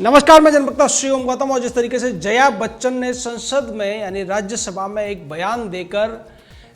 नमस्कार, मैं जनवक्ता शिवम गौतम। और जिस तरीके से जया बच्चन ने संसद में यानी राज्यसभा में एक बयान देकर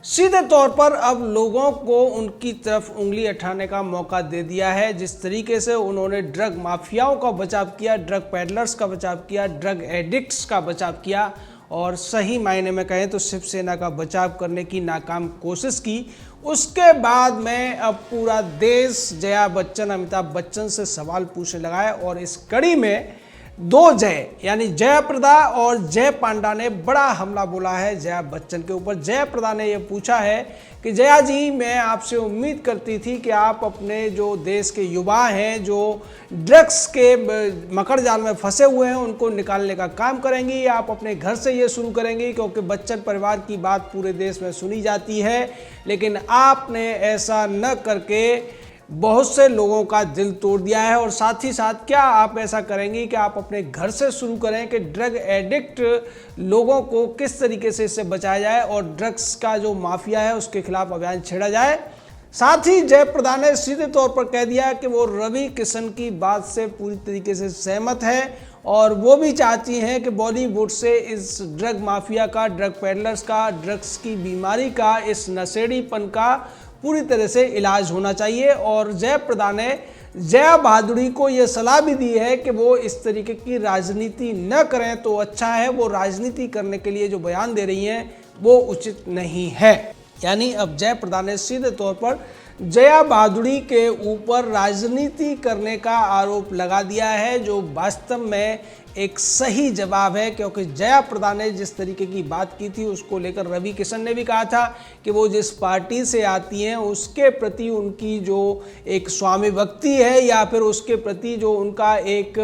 सीधे तौर पर अब लोगों को उनकी तरफ उंगली उठाने का मौका दे दिया है, जिस तरीके से उन्होंने ड्रग माफियाओं का बचाव किया, ड्रग पेडलर्स का बचाव किया, ड्रग एडिक्ट्स का बचाव किया और सही मायने में कहें तो शिवसेना का बचाव करने की नाकाम कोशिश की, उसके बाद में अब पूरा देश जया बच्चन, अमिताभ बच्चन से सवाल पूछने लगा है। और इस कड़ी में दो जय यानी जयप्रदा और जय पांडा ने बड़ा हमला बोला है जया बच्चन के ऊपर। जयप्रदा ने यह पूछा है कि जया जी, मैं आपसे उम्मीद करती थी कि आप अपने जो देश के युवा हैं जो ड्रग्स के मकड़ जाल में फंसे हुए हैं उनको निकालने का काम करेंगी, या आप अपने घर से ये शुरू करेंगी, क्योंकि बच्चन परिवार की बात पूरे देश में सुनी जाती है। लेकिन आपने ऐसा न करके बहुत से लोगों का दिल तोड़ दिया है। और साथ ही साथ क्या आप ऐसा करेंगी कि आप अपने घर से शुरू करें कि ड्रग एडिक्ट लोगों को किस तरीके से इससे बचाया जाए और ड्रग्स का जो माफिया है उसके खिलाफ अभियान छेड़ा जाए। साथ ही जयप्रदा ने सीधे तौर पर कह दिया कि वो रवि किशन की बात से पूरी तरीके से सहमत है और वो भी चाहती हैं कि बॉलीवुड से इस ड्रग माफिया का, ड्रग पेडलर्स का, ड्रग्स की बीमारी का, इस नशेड़ीपन का पूरी तरह से इलाज होना चाहिए। और जयप्रदा ने जया बहादुरी को यह सलाह भी दी है कि वो इस तरीके की राजनीति न करें तो अच्छा है, वो राजनीति करने के लिए जो बयान दे रही हैं वो उचित नहीं है। यानी अब जयप्रदा ने सीधे तौर पर जया बहादुरी के ऊपर राजनीति करने का आरोप लगा दिया है, जो वास्तव में एक सही जवाब है, क्योंकि जयप्रदा ने जिस तरीके की बात की थी उसको लेकर रवि किशन ने भी कहा था कि वो जिस पार्टी से आती हैं उसके प्रति उनकी जो एक स्वामी भक्ति है या फिर उसके प्रति जो उनका एक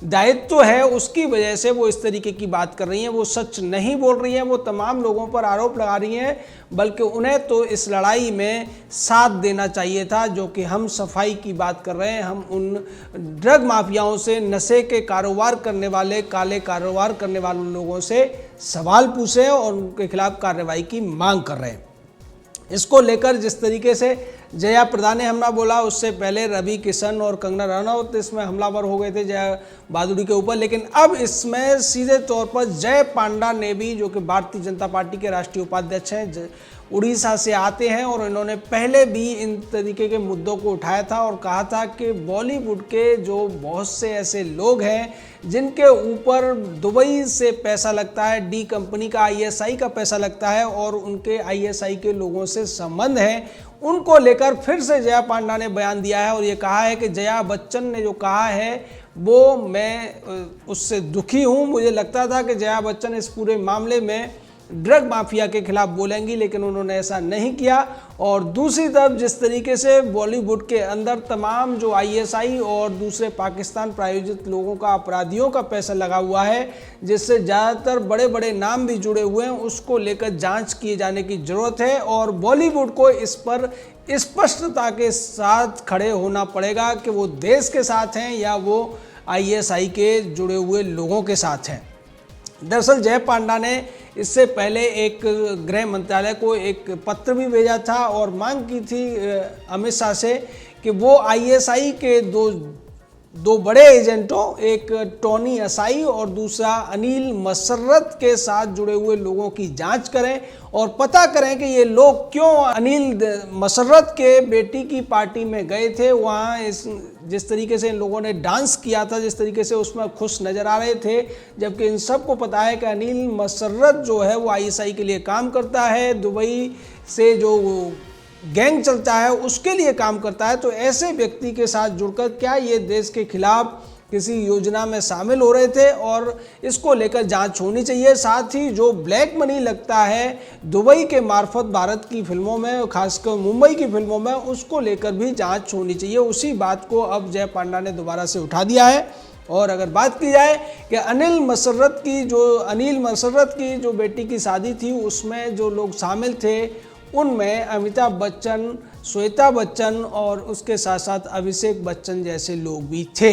दायित्व है उसकी वजह से वो इस तरीके की बात कर रही हैं। वो सच नहीं बोल रही हैं, वो तमाम लोगों पर आरोप लगा रही हैं, बल्कि उन्हें तो इस लड़ाई में साथ देना चाहिए था। जो कि हम सफाई की बात कर रहे हैं, हम उन ड्रग माफियाओं से, नशे के कारोबार करने वाले, काले कारोबार करने वाले लोगों से सवाल पूछे हैं और उनके खिलाफ कार्रवाई की मांग कर रहे हैं। इसको लेकर जिस तरीके से जयाप्रदा ने हमला बोला, उससे पहले रवि किशन और कंगना रनौत इसमें हमलावर हो गए थे जया बहादुरी के ऊपर। लेकिन अब इसमें सीधे तौर पर जय पांडा ने भी, जो कि भारतीय जनता पार्टी के राष्ट्रीय उपाध्यक्ष हैं, उड़ीसा से आते हैं, और इन्होंने पहले भी इन तरीके के मुद्दों को उठाया था और कहा था कि बॉलीवुड के जो बहुत से ऐसे लोग हैं जिनके ऊपर दुबई से पैसा लगता है, डी कंपनी का, ISI का पैसा लगता है और उनके ISI के लोगों से संबंध है, उनको लेकर फिर से जया पांडा ने बयान दिया है और ये कहा है कि जया बच्चन ने जो कहा है वो मैं उससे दुखी हूँ। मुझे लगता था कि जया बच्चन इस पूरे मामले में ड्रग माफिया के खिलाफ बोलेंगी, लेकिन उन्होंने ऐसा नहीं किया। और दूसरी तरफ जिस तरीके से बॉलीवुड के अंदर तमाम जो ISI और दूसरे पाकिस्तान प्रायोजित लोगों का, अपराधियों का पैसा लगा हुआ है, जिससे ज़्यादातर बड़े बड़े नाम भी जुड़े हुए हैं, उसको लेकर जांच किए जाने की ज़रूरत है। और बॉलीवुड को इस पर स्पष्टता के साथ खड़े होना पड़ेगा कि वो देश के साथ हैं या वो ISI के जुड़े हुए लोगों के साथ हैं। दरअसल जय पांडा ने इससे पहले एक गृह मंत्रालय को एक पत्र भी भेजा था और मांग की थी अमित शाह से कि वो ISI के दो बड़े एजेंटों, एक टोनी असाई और दूसरा अनिल मसर्रत के साथ जुड़े हुए लोगों की जांच करें और पता करें कि ये लोग क्यों अनिल मसर्रत के बेटी की पार्टी में गए थे। वहाँ जिस तरीके से इन लोगों ने डांस किया था, जिस तरीके से उसमें खुश नज़र आ रहे थे, जबकि इन सबको पता है कि अनिल मसर्रत जो है वो ISI के लिए काम करता है, दुबई से जो गैंग चलता है उसके लिए काम करता है। तो ऐसे व्यक्ति के साथ जुड़कर क्या ये देश के खिलाफ किसी योजना में शामिल हो रहे थे, और इसको लेकर जांच होनी चाहिए। साथ ही जो ब्लैक मनी लगता है दुबई के मार्फत भारत की फिल्मों में, खासकर मुंबई की फिल्मों में, उसको लेकर भी जांच होनी चाहिए। उसी बात को अब जय पांडा ने दोबारा से उठा दिया है। और अगर बात की जाए कि अनिल मसर्रत की जो बेटी की शादी थी उसमें जो लोग शामिल थे उनमें अमिताभ बच्चन, श्वेता बच्चन और उसके साथ साथ अभिषेक बच्चन जैसे लोग भी थे।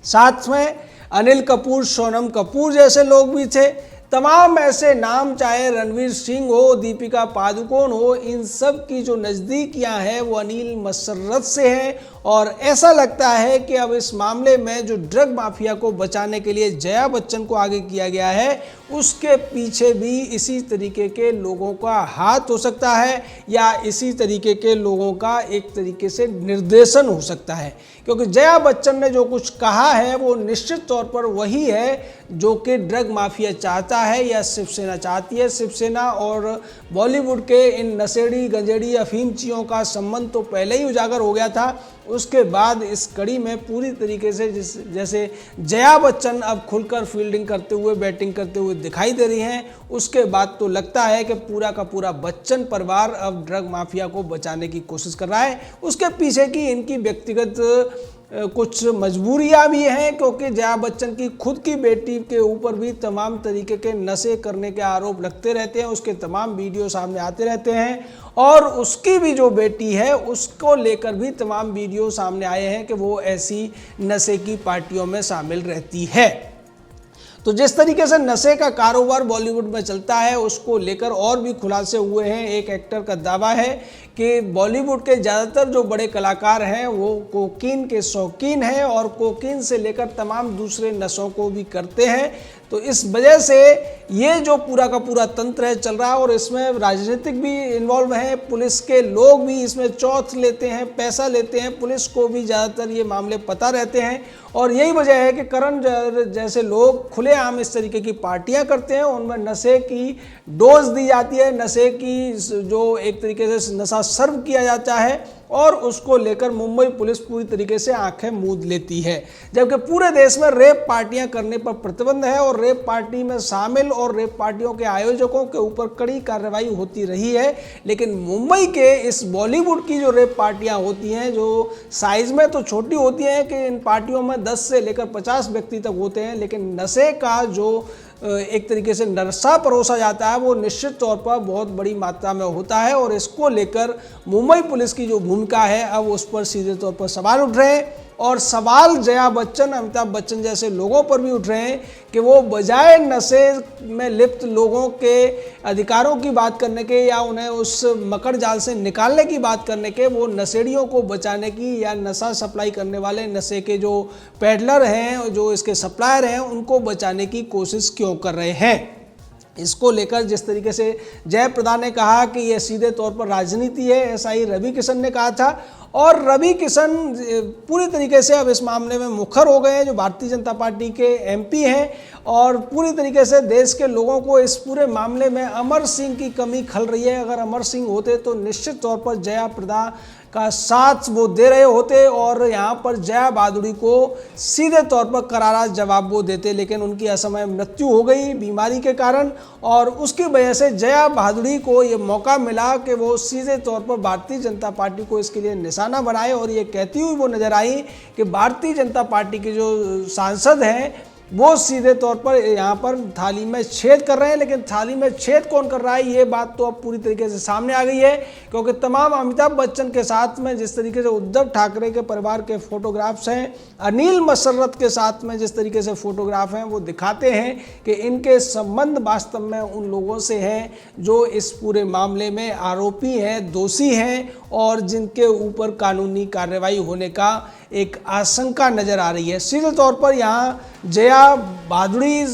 साथ में अनिल कपूर, सोनम कपूर जैसे लोग भी थे। तमाम ऐसे नाम, चाहे रणवीर सिंह हो, दीपिका पादुकोण हो, इन सब की जो नज़दीकियां हैं वो अनिल मसर्रत से हैं। और ऐसा लगता है कि अब इस मामले में जो ड्रग माफिया को बचाने के लिए जया बच्चन को आगे किया गया है, उसके पीछे भी इसी तरीके के लोगों का हाथ हो सकता है या इसी तरीके के लोगों का एक तरीके से निर्देशन हो सकता है। क्योंकि जया बच्चन ने जो कुछ कहा है वो निश्चित तौर पर वही है जो कि ड्रग माफिया चाहता है या शिवसेना चाहती है। शिवसेना और बॉलीवुड के इन नशेड़ी गंजेड़ी अफीमचियों का संबंध तो पहले ही उजागर हो गया था। उसके बाद इस कड़ी में पूरी तरीके से जैसे जया बच्चन अब खुलकर फील्डिंग करते हुए, बैटिंग करते हुए दिखाई दे रही हैं, उसके बाद तो लगता है कि पूरा का पूरा बच्चन परिवार अब ड्रग माफिया को बचाने की कोशिश कर रहा है। उसके पीछे की इनकी व्यक्तिगत कुछ मजबूरियां भी हैं, क्योंकि जया बच्चन की खुद की बेटी के ऊपर भी तमाम तरीके के नशे करने के आरोप लगते रहते हैं, उसके तमाम वीडियो सामने आते रहते हैं। और उसकी भी जो बेटी है उसको लेकर भी तमाम वीडियो सामने आए हैं कि वो ऐसी नशे की पार्टियों में शामिल रहती है। तो जिस तरीके से नशे का कारोबार बॉलीवुड में चलता है उसको लेकर और भी खुलासे हुए हैं। एक एक्टर का दावा है कि बॉलीवुड के ज़्यादातर जो बड़े कलाकार हैं वो कोकीन के शौकीन हैं और कोकीन से लेकर तमाम दूसरे नशों को भी करते हैं। तो इस वजह से ये जो पूरा का पूरा तंत्र है चल रहा है और इसमें राजनीतिक भी इन्वॉल्व है, पुलिस के लोग भी इसमें चौथ लेते हैं, पैसा लेते हैं, पुलिस को भी ज़्यादातर ये मामले पता रहते हैं। और यही वजह है कि करण जैसे लोग खुलेआम इस तरीके की पार्टियां करते हैं, उनमें नशे की डोज दी जाती है, नशे की जो एक तरीके से नशा सर्व किया जाता है और उसको लेकर मुंबई पुलिस पूरी तरीके से आंखें मूंद लेती है। जबकि पूरे देश में रेप पार्टियां करने पर प्रतिबंध है और रेप पार्टी में शामिल और रेप पार्टियों के आयोजकों के ऊपर कड़ी कार्रवाई होती रही है। लेकिन मुंबई के इस बॉलीवुड की जो रेप पार्टियां होती हैं, जो साइज में तो छोटी होती हैं कि इन पार्टियों में 10 से लेकर 50 व्यक्ति तक होते हैं, लेकिन नशे का जो एक तरीके से नशा परोसा जाता है वो निश्चित तौर पर बहुत बड़ी मात्रा में होता है। और इसको लेकर मुंबई पुलिस की जो भूमिका है अब उस पर सीधे तौर पर सवाल उठ रहे हैं। और सवाल जया बच्चन, अमिताभ बच्चन जैसे लोगों पर भी उठ रहे हैं कि वो बजाय नशे में लिप्त लोगों के अधिकारों की बात करने के या उन्हें उस मकड़ जाल से निकालने की बात करने के, वो नशेड़ियों को बचाने की या नशा सप्लाई करने वाले नशे के जो पेडलर हैं, जो इसके सप्लायर हैं, उनको बचाने की कोशिश क्यों कर रहे हैं। इसको लेकर जिस तरीके से जयप्रदा ने कहा कि यह सीधे तौर पर राजनीति है, ऐसा ही रवि किशन ने कहा था। और रवि किशन पूरी तरीके से अब इस मामले में मुखर हो गए हैं, जो भारतीय जनता पार्टी के एमपी हैं, और पूरी तरीके से देश के लोगों को इस पूरे मामले में अमर सिंह की कमी खल रही है। अगर अमर सिंह होते तो निश्चित तौर पर जयाप्रदा का साथ वो दे रहे होते और यहाँ पर जया भादुड़ी को सीधे तौर पर करारा जवाब वो देते, लेकिन उनकी असमय मृत्यु हो गई बीमारी के कारण और उसकी वजह से जया भादुड़ी को ये मौका मिला कि वो सीधे तौर पर भारतीय जनता पार्टी को इसके लिए निशाना बनाए। और ये कहती हुई वो नजर आई कि भारतीय जनता पार्टी के जो सांसद हैं वो सीधे तौर पर यहाँ पर थाली में छेद कर रहे हैं। लेकिन थाली में छेद कौन कर रहा है ये बात तो अब पूरी तरीके से सामने आ गई है, क्योंकि तमाम अमिताभ बच्चन के साथ में जिस तरीके से उद्धव ठाकरे के परिवार के फोटोग्राफ्स हैं, अनिल मसर्रत के साथ में जिस तरीके से फोटोग्राफ हैं, वो दिखाते हैं कि इनके संबंध वास्तव में उन लोगों से हैं जो इस पूरे मामले में आरोपी हैं, दोषी हैं और जिनके ऊपर कानूनी कार्रवाई होने का एक आशंका नजर आ रही है। सीधे तौर पर यहाँ जया भादुड़ी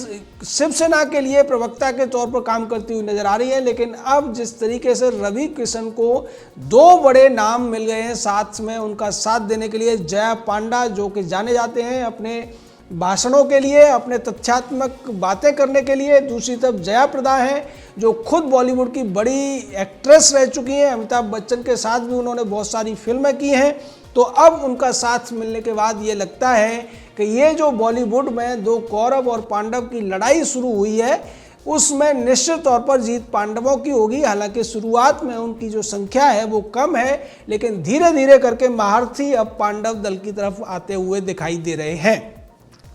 शिवसेना के लिए प्रवक्ता के तौर पर काम करती हुई नजर आ रही है, लेकिन अब जिस तरीके से रवि किशन को दो बड़े नाम मिल गए हैं साथ में उनका साथ देने के लिए, जया पांडा जो कि जाने जाते हैं अपने भाषणों के लिए, अपने तथ्यात्मक बातें करने के लिए, दूसरी तरफ जयाप्रदा हैं जो खुद बॉलीवुड की बड़ी एक्ट्रेस रह चुकी हैं, अमिताभ बच्चन के साथ भी उन्होंने बहुत सारी फिल्में की हैं। तो अब उनका साथ मिलने के बाद ये लगता है कि ये जो बॉलीवुड में दो कौरव और पांडव की लड़ाई शुरू हुई है उसमें निश्चित तौर पर जीत पांडवों की होगी। हालांकि शुरुआत में उनकी जो संख्या है वो कम है, लेकिन धीरे धीरे करके महारथी अब पांडव दल की तरफ आते हुए दिखाई दे रहे हैं।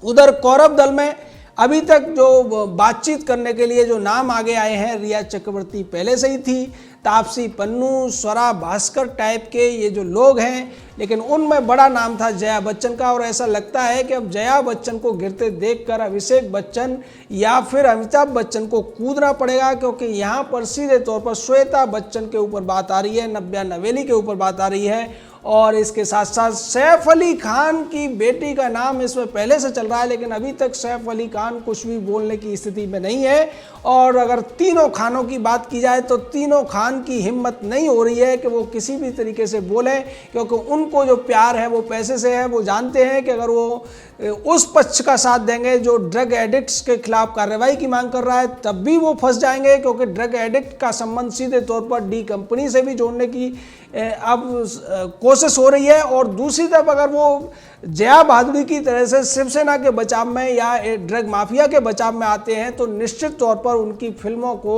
उधर कौरव दल में अभी तक जो बातचीत करने के लिए जो नाम आगे आए हैं, रिया चक्रवर्ती पहले से ही थी, तापसी पन्नू, स्वरा भास्कर टाइप के ये जो लोग हैं लेकिन उनमें बड़ा नाम था जया बच्चन का। और ऐसा लगता है कि अब जया बच्चन को गिरते देखकर अभिषेक बच्चन या फिर अमिताभ बच्चन को कूदना पड़ेगा, क्योंकि यहाँ पर सीधे तौर पर श्वेता बच्चन के ऊपर बात आ रही है, नव्या नवेली के ऊपर बात आ रही है। और इसके साथ साथ सैफ अली खान की बेटी का नाम इसमें पहले से चल रहा है, लेकिन अभी तक सैफ अली खान कुछ भी बोलने की स्थिति में नहीं है। और अगर तीनों खानों की बात की जाए तो तीनों खान की हिम्मत नहीं हो रही है कि वो किसी भी तरीके से बोलें, क्योंकि उनको जो प्यार है वो पैसे से है। वो जानते हैं कि अगर वो उस पक्ष का साथ देंगे जो ड्रग एडिक्ट्स के खिलाफ कार्रवाई की मांग कर रहा है, तब भी वो फंस जाएंगे, क्योंकि ड्रग एडिक्ट का संबंध सीधे तौर पर डी कंपनी से भी जोड़ने की अब कोशिश हो रही है। और दूसरी तरफ अगर वो जया बहादुरी की तरह से शिवसेना के बचाव में या ड्रग माफिया के बचाव में आते हैं तो निश्चित तौर पर उनकी फिल्मों को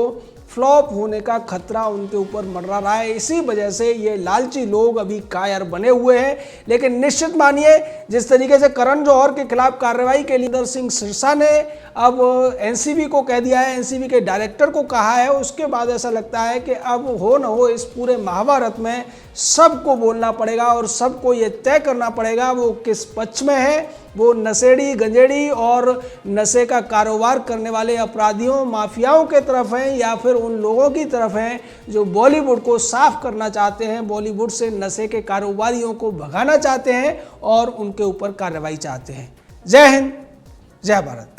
फ्लॉप होने का खतरा उनके ऊपर मंडरा रहा है। इसी वजह से ये लालची लोग अभी कायर बने हुए हैं। लेकिन निश्चित मानिए, जिस तरीके से करण जौहर के खिलाफ कार्रवाई के लिए सिंह सिरसा ने अब एनसीबी को कह दिया है, एनसीबी के डायरेक्टर को कहा है, उसके बाद ऐसा लगता है कि अब हो न हो इस पूरे महाभारत में सबको बोलना पड़ेगा और सबको ये तय करना पड़ेगा वो किस पक्ष में है। वो नशेड़ी गंजेड़ी और नशे का कारोबार करने वाले अपराधियों माफियाओं के तरफ हैं या फिर उन लोगों की तरफ हैं जो बॉलीवुड को साफ करना चाहते हैं, बॉलीवुड से नशे के कारोबारियों को भगाना चाहते हैं और उनके ऊपर कार्रवाई चाहते हैं। जय हिंद, जय भारत।